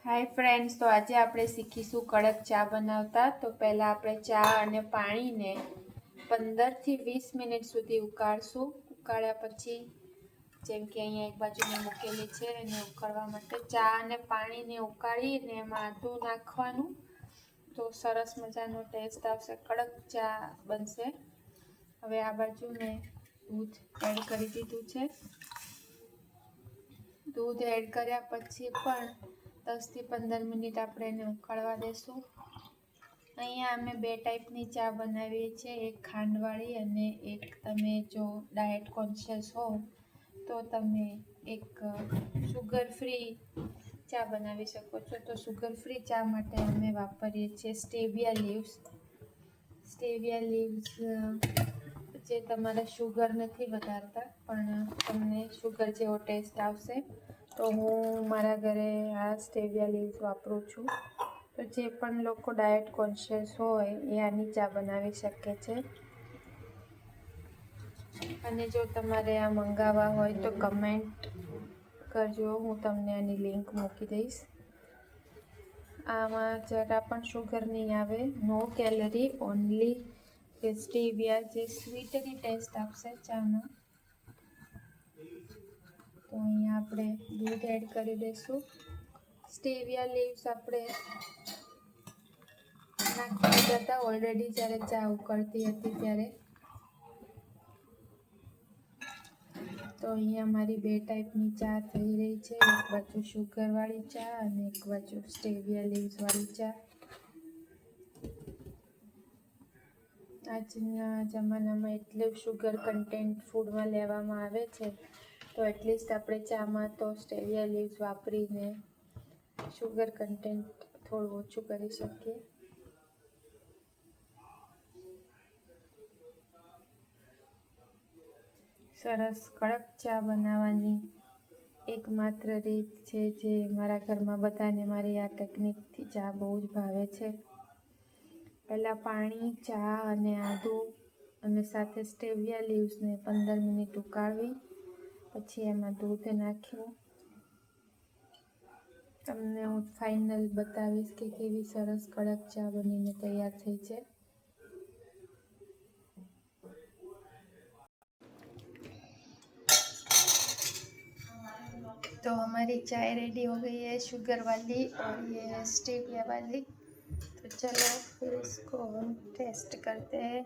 Hi friends, तो आज આપણે શીખીશું કડક ચા બનાવતા। તો પહેલા આપણે ચા અને પાણીને 15 થી 20 મિનિટ સુધી ઉકાળશું। ઉકાળ્યા પછી જેમ કે અહીંયા એક બાજુ મેં મૂકેલી છે એને ઉકાળવા માટે ચા અને પાણીને ઉકાળીને એમાં આદું નાખવાનું તો સરસ મજાનો ટેસ્ટ આવશે, કડક ચા બનશે। હવે આ બાજુ મેં દૂધ એડ કરી દીધું છે। दूध एड કર્યા પછી પણ 10 થી 15 મિનિટ આપણે એને ઉકાળવા દેશું। અહીંયા અમે બે ટાઈપની ચા બનાવીએ છીએ, એક ખાંડવાળી અને એક તમે જો ડાયટ કોન્શિયસ હો તો તમે એક સુગર ફ્રી ચા બનાવી શકો છો। તો સુગર ફ્રી ચા માટે અમે વાપરીએ છીએ સ્ટેવિયા લીવ્સ। સ્ટેવિયા લીવ્સ જે તમારે શુગર નથી વધારતા પણ તમને શુગર જેવો ટેસ્ટ આવશે। તો હું મારા ઘરે આ સ્ટેવિયા લીવ્સ વાપરું છું। તો જે પણ લોકો ડાયટ કોન્શિયસ હોય એ આની ચા બનાવી શકે છે। અને જો તમારે આ મંગાવવા હોય તો કમેન્ટ કરજો, હું તમને આની લિંક મૂકી દઈશ। આમાં જરા પણ શુગર નહીં આવે, નો કેલરી, ઓનલી સ્ટેવિયા જે સ્વીટની ટેસ્ટ આપશે ચાનો। તો અહીંયા આપણે દૂધ એડ કરી દઈશું। સ્ટેવિયા લીવ્સ આપણે નાખી દીધા હતા ઓલરેડી જ્યારે ચા ઉકળતી હતી ત્યારે। તો અહીંયા મારી બે ટાઈપની ચા થઈ રહી છે, એક બાજુ શુગરવાળી ચા અને એક બાજુ સ્ટેવિયા લીવ્સવાળી ચા। આજના જમાનામાં એટલું શુગર કન્ટેન્ટ ફૂડમાં લેવામાં આવે છે તો એટલીસ્ટ આપણે ચામાં તો સ્ટેવિયા લીવ્સ વાપરીને શુગર કન્ટેન્ટ થોડું ઓછું કરી શકીએ। સરસ કડક ચા બનાવવાની એકમાત્ર રીત છે જે મારા ઘરમાં બધાને મારી આ ટેકનિકથી ચા બહુ જ ભાવે છે। પહેલાં પાણી, ચા અને આદું અને સાથે સ્ટેવિયા લીવ્સને 15 મિનિટ ઉકાળવી, પછી એમાં દૂધ નાખ્યું। તમને હું ફાઇનલ બતાવીશ કે કેવી સરસ કડક ચા બનીને તૈયાર થઈ છે। तो हमारी चाय रेडी हो गई है, शुगर वाली और ये है स्टेविया वाली। तो चलो फिर इसको हम टेस्ट करते हैं।